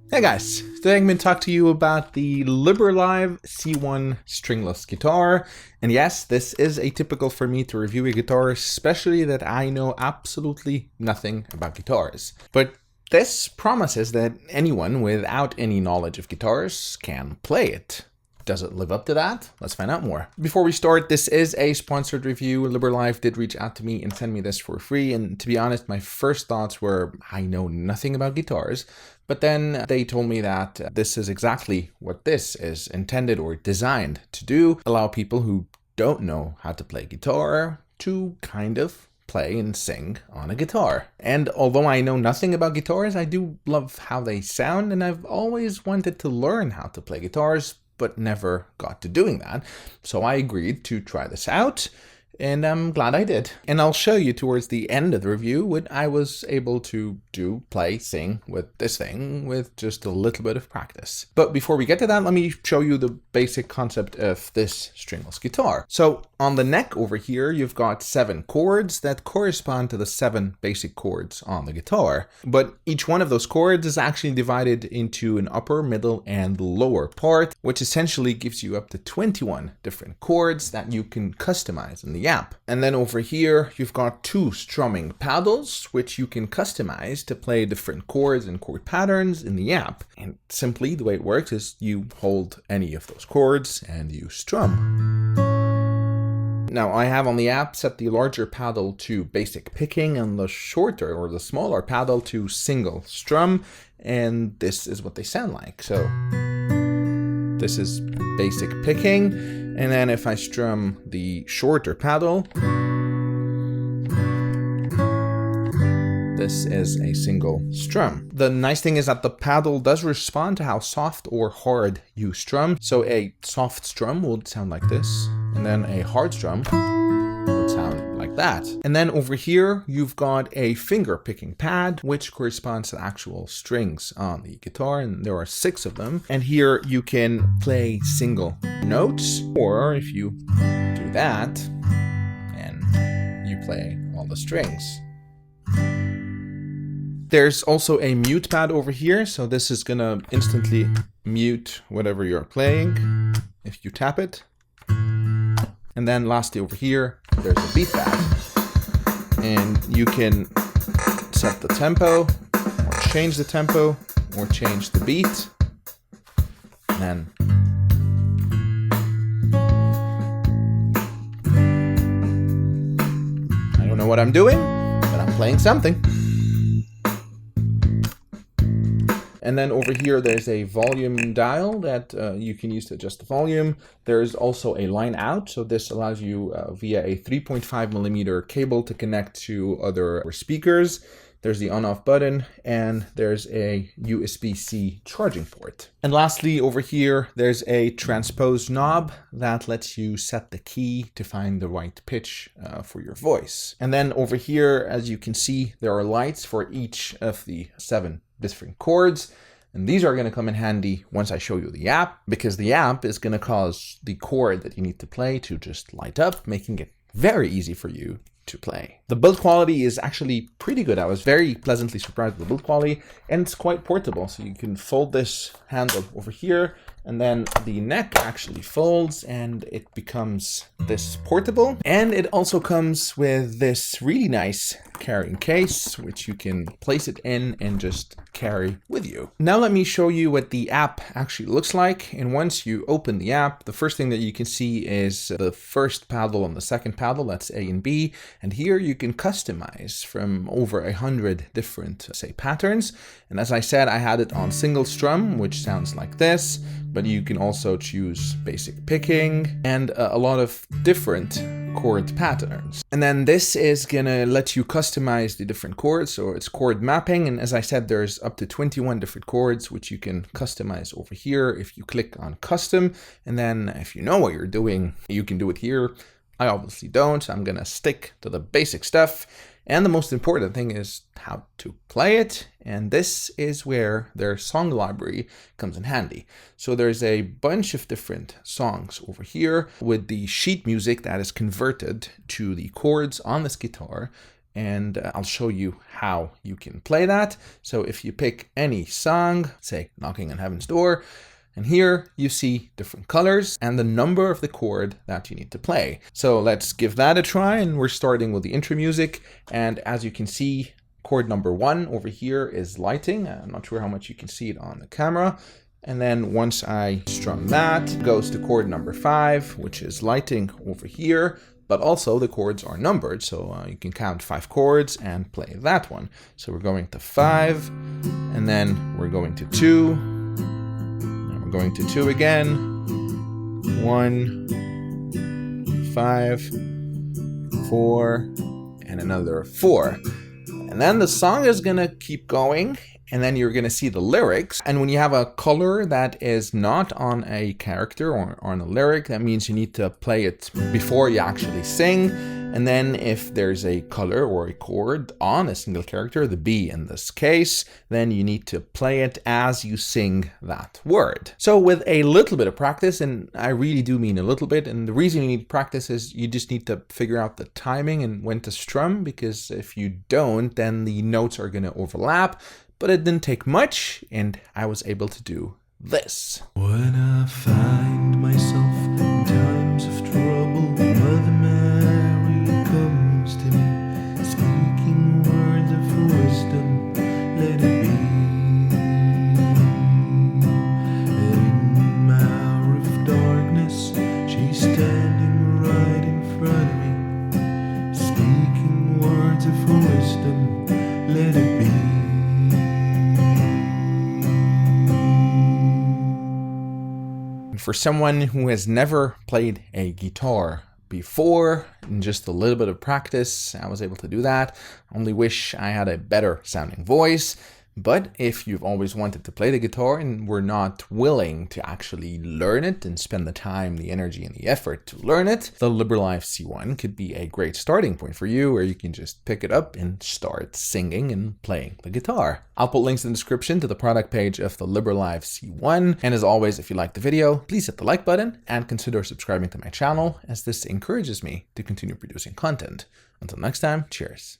Hey guys, today I'm going to talk to you about the LiberLive C1 Stringless Guitar. And yes, this is atypical for me to review a guitar, especially that I know absolutely nothing about guitars. But this promises that anyone without any knowledge of guitars can play it. Does it live up to that? Let's find out more. Before we start, this is a sponsored review. LiberLive did reach out to me and send me this for free. And to be honest, my first thoughts were, I know nothing about guitars. But then they told me that this is exactly what this is intended or designed to do. Allow people who don't know how to play guitar to kind of play and sing on a guitar. And although I know nothing about guitars, I do love how they sound. And I've always wanted to learn how to play guitars, but never got to doing that. So I agreed to try this out, and I'm glad I did. And I'll show you towards the end of the review what I was able to do, play, sing with this thing with just a little bit of practice. But before we get to that, let me show you the basic concept of this stringless guitar. So on the neck over here, you've got 7 chords that correspond to the 7 basic chords on the guitar. But each one of those chords is actually divided into an upper, middle, and lower part, which essentially gives you up to 21 different chords that you can customize in the app. And then over here, you've got 2 strumming paddles, which you can customize to play different chords and chord patterns in the app. And simply the way it works is you hold any of those chords and you strum. Now I have on the app set the larger paddle to basic picking and the shorter or the smaller paddle to single strum, and this is what they sound like. So this is basic picking, and then if I strum the shorter paddle, this is a single strum. The nice thing is that the paddle does respond to how soft or hard you strum. So a soft strum would sound like this, and then a hard strum would sound like that. And then over here, you've got a finger picking pad, which corresponds to actual strings on the guitar, and there are 6 of them. And here you can play single notes, or if you do that, and you play all the strings. There's also a mute pad over here, so this is gonna instantly mute whatever you're playing if you tap it. And then lastly over here, there's a beat pad. And you can set the tempo, or change the tempo, or change the beat. And then I don't know what I'm doing, but I'm playing something. And then over here, there's a volume dial that you can use to adjust the volume. There's also a line out. So this allows you via a 3.5mm cable to connect to other speakers. There's the on-off button, and there's a USB-C charging port. And lastly, over here, there's a transpose knob that lets you set the key to find the right pitch for your voice. And then over here, as you can see, there are lights for each of the 7 different chords. And these are going to come in handy once I show you the app, because the app is going to cause the chord that you need to play to just light up, making it very easy for you to play. The build quality is actually pretty good. I was very pleasantly surprised with the build quality, and it's quite portable. So you can fold this handle over here, and then the neck actually folds and it becomes this portable. And it also comes with this really nice carrying case, which you can place it in and just carry with you. Now let me show you what the app actually looks like. And once you open the app, the first thing that you can see is the first paddle and the second paddle, that's A and B. And here you can customize from over 100 different, say, patterns. And as I said, I had it on single strum, which sounds like this, but you can also choose basic picking and a lot of different chord patterns. And then this is gonna let you customize the different chords, so it's chord mapping. And as I said, there's up to 21 different chords, which you can customize over here if you click on custom. And then if you know what you're doing, you can do it here. I obviously don't. I'm gonna stick to the basic stuff. And the most important thing is how to play it. And this is where their song library comes in handy. So there's a bunch of different songs over here with the sheet music that is converted to the chords on this guitar. and I'll show you how you can play that. So if you pick any song, say Knocking on Heaven's Door, and here you see different colors and the number of the chord that you need to play. So let's give that a try, and we're starting with the intro music. And as you can see, chord number 1 over here is lighting. I'm not sure how much you can see it on the camera. And then once I strum that, it goes to chord number 5, which is lighting over here. But also the chords are numbered, so you can count 5 chords and play that one. So we're going to 5, and then we're going to 2, and we're going to 2 again, 1, 5, 4, and another 4. And then the song is gonna keep going, and then you're gonna see the lyrics. And when you have a color that is not on a character or on a lyric, that means you need to play it before you actually sing. And then if there's a color or a chord on a single character, the B in this case, then you need to play it as you sing that word. So with a little bit of practice, and I really do mean a little bit, and the reason you need practice is you just need to figure out the timing and when to strum, because if you don't, then the notes are going to overlap. But it didn't take much, and I was able to do this. When I find myself in times of trouble, Mother Mary comes to me, speaking words of wisdom, let it be. In my hour of darkness, she's standing right in front of me, speaking words of wisdom, let it be. For someone who has never played a guitar before, in just a little bit of practice, I was able to do that. I only wish I had a better sounding voice. But if you've always wanted to play the guitar and were not willing to actually learn it and spend the time, the energy, and the effort to learn it, the LiberLive C1 could be a great starting point for you, where you can just pick it up and start singing and playing the guitar. I'll put links in the description to the product page of the LiberLive C1. And as always, if you liked the video, please hit the like button and consider subscribing to my channel, as this encourages me to continue producing content. Until next time, cheers.